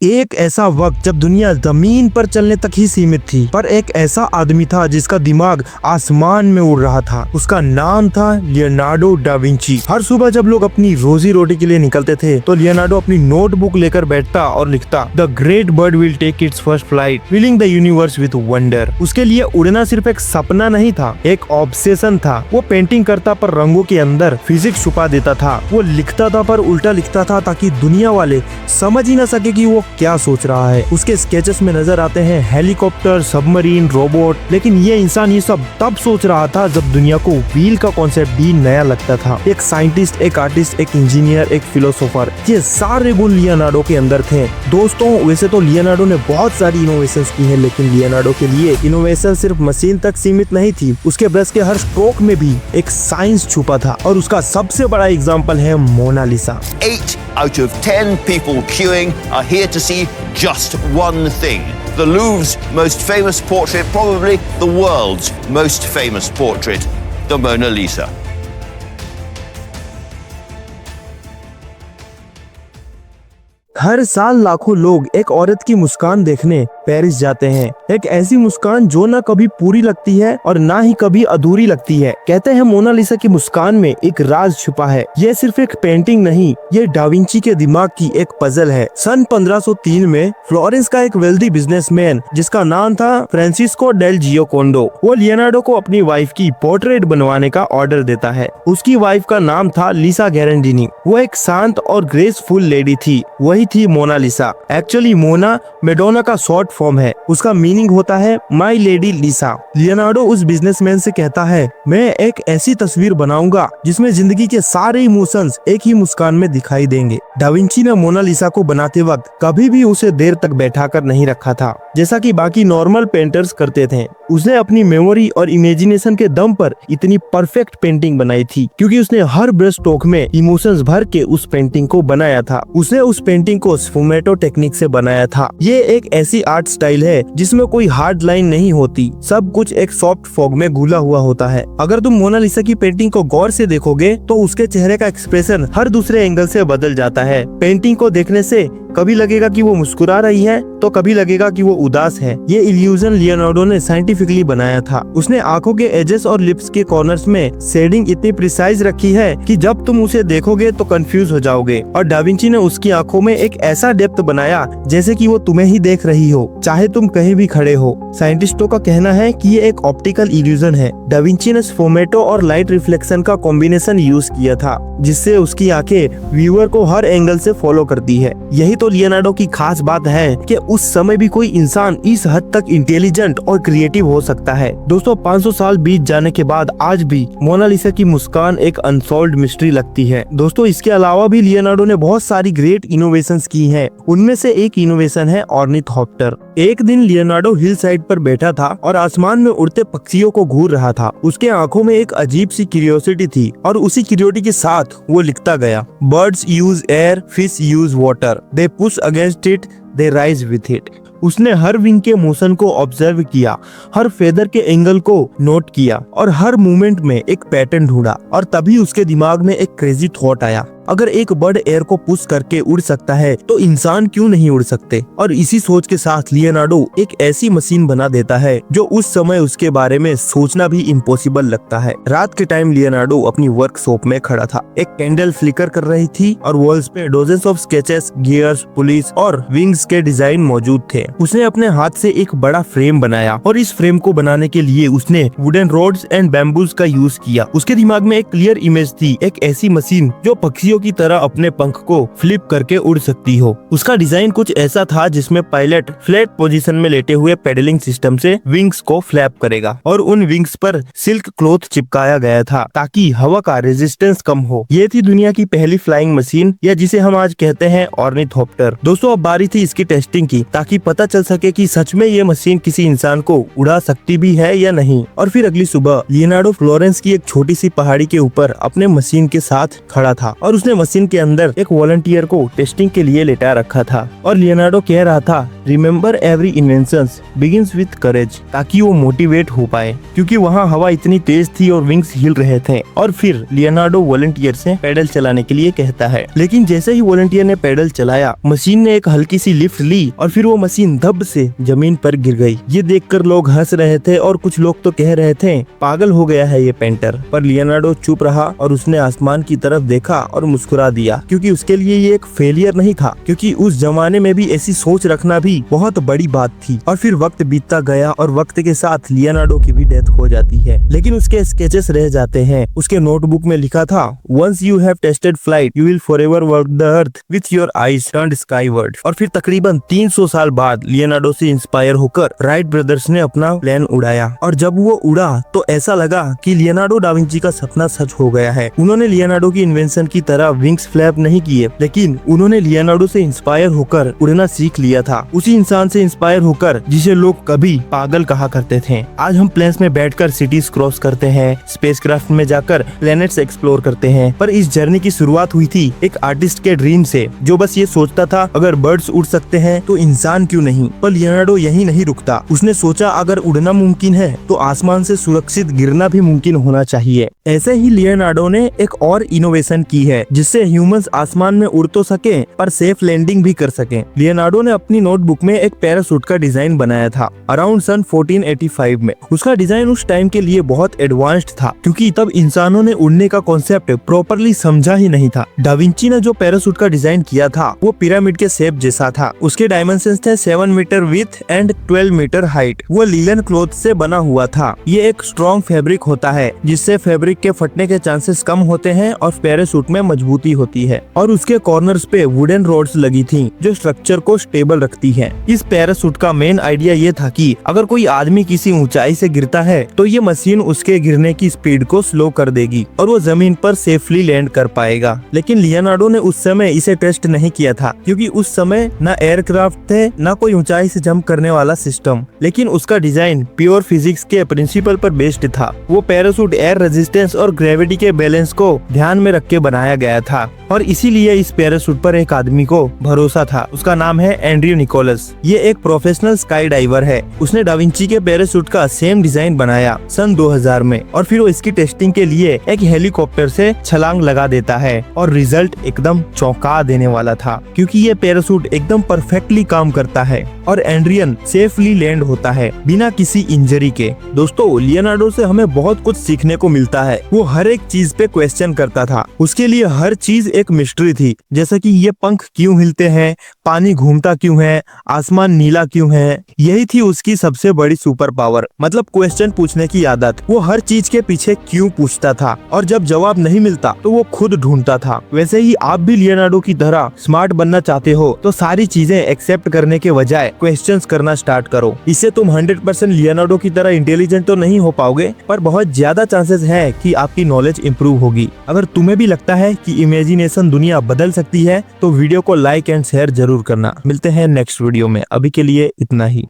एक ऐसा वक्त जब दुनिया जमीन पर चलने तक ही सीमित थी, पर एक ऐसा आदमी था जिसका दिमाग आसमान में उड़ रहा था। उसका नाम था लियोनार्डो डा विंची। हर सुबह जब लोग अपनी रोजी रोटी के लिए निकलते थे तो लियोनार्डो अपनी नोटबुक लेकर बैठता और लिखता, the great bird will take its first flight, filling the universe with wonder. उसके लिए उड़ना सिर्फ एक सपना नहीं था, एक ऑब्सेशन था। वो पेंटिंग करता पर रंगों के अंदर फिजिक्स छुपा देता था। वो लिखता था पर उल्टा लिखता था ताकि दुनिया वाले समझ ही न सके कि वो क्या सोच रहा है। उसके स्केचेस में नजर आते हैं हेलीकॉप्टर, सबमरीन, रोबोट, लेकिन ये इंसान ये सब तब सोच रहा था जब दुनिया को व्हील का कॉन्सेप्ट भी नया लगता था। एक साइंटिस्ट, एक आर्टिस्ट, एक इंजीनियर, एक फिलोसोफर, ये सारे गुण लियोनार्डो के अंदर थे। दोस्तों, वैसे तो लियोनार्डो ने बहुत सारी इनोवेशंस की है, लेकिन लियोनार्डो के लिए इनोवेशन सिर्फ मशीन तक सीमित नहीं थी। उसके ब्रश के हर स्ट्रोक में भी एक साइंस छुपा था और उसका सबसे बड़ा एग्जाम्पल है Mona Lisa. 8 out of 10 people queuing are here to see just one thing. The Louvre's most famous portrait, probably the world's most famous portrait, the Mona Lisa. हर साल लाखों लोग एक औरत की मुस्कान देखने पेरिस जाते हैं। एक ऐसी मुस्कान जो ना कभी पूरी लगती है और ना ही कभी अधूरी लगती है। कहते हैं मोनालिसा की मुस्कान में एक राज छुपा है। ये सिर्फ एक पेंटिंग नहीं, ये डा विंची के दिमाग की एक पजल है। सन 1503 में फ्लोरेंस का एक वेल्दी बिजनेसमैन जिसका नाम था फ्रांसिस्को डेल जियोकोंडो, वो लियोनार्डो को अपनी वाइफ की पोर्ट्रेट बनवाने का ऑर्डर देता है। उसकी वाइफ का नाम था लिसा गैरेंडिनी। वो एक शांत और ग्रेसफुल लेडी थी। वही थी मोनालिसा। एक्चुअली मोना मेडोना का शॉर्ट फॉर्म है। उसका मीनिंग होता है माई लेडी लिसा। लियोनार्डो उस बिजनेसमैन से कहता है, मैं एक ऐसी तस्वीर बनाऊंगा जिसमें जिंदगी के सारे इमोशंस एक ही मुस्कान में दिखाई देंगे। डा विंची ने मोनालिसा को बनाते वक्त कभी भी उसे देर तक बैठाकर नहीं रखा था, जैसा कि बाकी नॉर्मल पेंटर्स करते थे। उसने अपनी मेमोरी और इमेजिनेशन के दम पर इतनी परफेक्ट पेंटिंग बनाई थी क्योंकि उसने हर ब्रश स्ट्रोक में इमोशंस भर के उस पेंटिंग को बनाया था। उसने उस पेंटिंग को स्फुमेटो टेक्निक से बनाया था। ये एक ऐसी आर्ट स्टाइल है जिसमें कोई हार्ड लाइन नहीं होती, सब कुछ एक सॉफ्ट फॉग में घुला हुआ होता है। अगर तुम मोनालिसा की पेंटिंग को गौर से देखोगे तो उसके चेहरे का एक्सप्रेशन हर दूसरे एंगल से बदल जाता है। पेंटिंग को देखने से कभी लगेगा कि वो मुस्कुरा रही है तो कभी लगेगा कि वो उदास है। ये इल्यूजन लियोनार्डो ने साइंटिफिकली बनाया था। उसने आंखों के एजेस और लिप्स के कॉर्नर्स में शेडिंग इतनी प्रिसाइज रखी है कि जब तुम उसे देखोगे तो कंफ्यूज हो जाओगे। और डा विंची ने उसकी आंखों में एक ऐसा डेप्थ बनाया जैसे कि वो तुम्हें ही देख रही हो, चाहे तुम कहीं भी खड़े हो। साइंटिस्टों का कहना है कि ये एक ऑप्टिकल इल्यूजन है। डा विंची ने स्फुमेटो और लाइट रिफ्लेक्शन का कॉम्बिनेशन यूज किया था, जिससे उसकी आंखें व्यूअर को हर एंगल से फॉलो करती है। यही तो लियोनार्डो की खास बात है कि उस समय भी कोई इंसान इस हद तक इंटेलिजेंट और क्रिएटिव हो सकता है। दोस्तों, 500 साल बीत जाने के बाद आज भी मोनालिसा की मुस्कान एक अनसॉल्व्ड मिस्ट्री लगती है। दोस्तों, इसके अलावा भी लियोनार्डो ने बहुत सारी ग्रेट इनोवेशंस की हैं। उनमें से एक इनोवेशन है ऑर्निथोप्टर। एक दिन लियोनार्डो हिल साइड पर बैठा था और आसमान में उड़ते पक्षियों को घूर रहा था। उसके आंखों में एक अजीब सी क्यूरियोसिटी थी और उसी क्यूरियोसिटी के साथ वो लिखता गया, buds used air, fish use water, they push against it, they rise with it. उसने हर विंग के मोशन को ऑब्जर्व किया, हर फेदर के एंगल को नोट किया और हर मूवमेंट में एक पैटर्न ढूंढा। और तभी उसके दिमाग में एक क्रेजी थॉट आया, अगर एक बर्ड एयर को पुश करके उड़ सकता है तो इंसान क्यों नहीं उड़ सकते। और इसी सोच के साथ लियोनार्डो एक ऐसी मशीन बना देता है जो उस समय उसके बारे में सोचना भी इम्पॉसिबल लगता है। रात के टाइम लियोनार्डो अपनी वर्कशॉप में खड़ा था। एक कैंडल फ्लिकर कर रही थी और वॉल्स पे dozens of sketches, gears, police और विंग्स के डिजाइन मौजूद थे। उसने अपने हाथ से एक बड़ा फ्रेम बनाया और इस फ्रेम को बनाने के लिए उसने वुडन रोड्स एंड बैम्बूज का यूज किया। उसके दिमाग में एक क्लियर इमेज थी, एक ऐसी मशीन जो पक्षियों की तरह अपने पंख को फ्लिप करके उड़ सकती हो। उसका डिजाइन कुछ ऐसा था जिसमें पायलट फ्लैट पोजीशन में लेटे हुए पेडलिंग सिस्टम से विंग्स को फ्लैप करेगा और उन विंग्स पर सिल्क क्लॉथ चिपकाया गया था ताकि हवा का रेजिस्टेंस कम हो। ये थी दुनिया की पहली फ्लाइंग मशीन, या जिसे हम आज कहते हैं ऑर्निथोप्टर। दोस्तों, अब बारी थी इसकी टेस्टिंग की ताकि पता चल सके कि सच में ये मशीन किसी इंसान को उड़ा सकती भी है या नहीं। और फिर अगली सुबह लियोनार्डो फ्लोरेंस की एक छोटी सी पहाड़ी के ऊपर अपने मशीन के साथ खड़ा था और उसने उसने मशीन के अंदर एक वॉलंटियर को टेस्टिंग के लिए लेटा रखा था और लियोनार्डो कह रहा था, remember every inventions begins with करेज, ताकि वो मोटिवेट हो पाए, क्योंकि वहाँ हवा इतनी तेज थी और विंग्स हिल रहे थे। और फिर लियोनार्डो वॉलंटियर से पैडल चलाने के लिए कहता है, लेकिन जैसे ही वॉलंटियर ने पैडल चलाया, मशीन ने एक हल्की सी लिफ्ट ली और फिर वो मशीन धब से जमीन पर गिर गई। ये देखकर लोग हंस रहे थे और कुछ लोग तो कह रहे थे, पागल हो गया है ये पेंटर। पर लियोनार्डो चुप रहा और उसने आसमान की तरफ देखा और मुस्कुरा दिया, क्योंकि उसके लिए ये एक फेलियर नहीं था, क्योंकि उस जमाने में भी ऐसी सोच रखना भी बहुत बड़ी बात थी। और फिर वक्त बीतता गया और वक्त के साथ लियोनार्डो की भी डेथ हो जाती है, लेकिन उसके स्केचेस रह जाते हैं। उसके नोटबुक में लिखा था, once you have tasted flight you will forever walk the earth with your eyes turned skyward. और फिर तकरीबन 300 साल बाद लियोनार्डो से इंस्पायर होकर राइट ब्रदर्स ने अपना प्लेन उड़ाया, और जब वो उड़ा तो ऐसा लगा कि लियोनार्डो डा विंची का सपना सच हो गया है। उन्होंने लियोनार्डो की इन्वेंशन की तरह विंग्स फ्लैप नहीं किए, लेकिन उन्होंने लियोनार्डो से इंस्पायर होकर उड़ना सीख लिया था, उसी इंसान से इंस्पायर होकर जिसे लोग कभी पागल कहा करते थे। आज हम प्लेन्स में बैठकर सिटीज क्रॉस करते हैं, स्पेसक्राफ्ट में जाकर प्लैनेट्स एक्सप्लोर करते हैं, पर इस जर्नी की शुरुआत हुई थी एक आर्टिस्ट के ड्रीम से, जो बस ये सोचता था अगर बर्ड्स उड़ सकते हैं तो इंसान क्यों नहीं। पर लियोनार्डो यही नहीं रुकता, उसने सोचा अगर उड़ना मुमकिन है तो आसमान से सुरक्षित गिरना भी मुमकिन होना चाहिए। ऐसे ही लियोनार्डो ने एक और इनोवेशन की है, जिससे ह्यूमंस आसमान में उड़ तो सके पर सेफ लैंडिंग भी कर सके। लियोनार्डो ने अपनी नोटबुक में एक पैराशूट का डिजाइन बनाया था अराउंड सन 1485 में। उसका डिजाइन उस टाइम के लिए बहुत एडवांस्ड था, क्योंकि तब इंसानों ने उड़ने का कॉन्सेप्ट प्रॉपरली समझा ही नहीं था। डा विंची ने जो पैराशूट का डिजाइन किया था वो पिरामिड के शेप जैसा था। उसके डायमेंशंस थे 7 metre width and 12 metre height. वो लीलन क्लॉथ से बना हुआ था। ये एक स्ट्रॉन्ग फैब्रिक होता है, जिससे फैब्रिक के फटने के चांसेस कम होते हैं और पैराशूट में मजबूती होती है। और उसके कॉर्नर्स पे वुडन रोड्स लगी थी, जो स्ट्रक्चर को स्टेबल रखती है। इस पैराशूट का मेन आइडिया ये था कि अगर कोई आदमी किसी ऊंचाई से गिरता है तो ये मशीन उसके गिरने की स्पीड को स्लो कर देगी और वो जमीन पर सेफली लैंड कर पाएगा। लेकिन लियोनार्डो ने उस समय इसे टेस्ट नहीं किया था, क्योंकि उस समय न एयरक्राफ्ट थे न कोई ऊंचाई से जंप करने वाला सिस्टम। लेकिन उसका डिजाइन प्योर फिजिक्स के प्रिंसिपल पर बेस्ड था। वो पैराशूट एयर रेजिस्टेंस और ग्रेविटी के बैलेंस को ध्यान में रख के बनाया गया था, और इसीलिए इस पैराशूट पर एक आदमी को भरोसा था। उसका नाम है एंड्रयू निकोलस। ये एक प्रोफेशनल स्काई डाइवर है। उसने डा विंची के पैराशूट का सेम डिजाइन बनाया सन 2000 में, और फिर वो इसकी टेस्टिंग के लिए एक हेलीकॉप्टर से छलांग लगा देता है, और रिजल्ट एकदम चौंका देने वाला था, क्योंकि ये पैराशूट एकदम परफेक्टली काम करता है और एंड्रियन सेफली लैंड होता है बिना किसी इंजरी के। दोस्तों, लियोनार्डो से हमें बहुत कुछ सीखने को मिलता है। वो हर एक चीज पे क्वेश्चन करता था। उसके लिए हर चीज एक मिस्ट्री थी, जैसे कि ये पंख क्यों हिलते हैं, पानी घूमता क्यों है, आसमान नीला क्यों है। यही थी उसकी सबसे बड़ी सुपर पावर, मतलब क्वेश्चन पूछने की आदत। वो हर चीज के पीछे क्यों पूछता था, और जब जवाब नहीं मिलता तो वो खुद ढूंढता था। वैसे ही आप भी लियोनार्डो की तरह स्मार्ट बनना चाहते हो तो सारी चीजें एक्सेप्ट करने के बजाय क्वेश्चंस करना स्टार्ट करो। इससे तुम 100% लियोनार्डो की तरह इंटेलिजेंट तो नहीं हो पाओगे, पर बहुत ज्यादा चांसेस है कि आपकी नॉलेज इंप्रूव होगी। अगर तुम्हें भी लगता है कि इमेजिनेशन दुनिया बदल सकती है तो वीडियो को लाइक एंड शेयर जरूर करना। मिलते हैं नेक्स्ट वीडियो में, अभी के लिए इतना ही।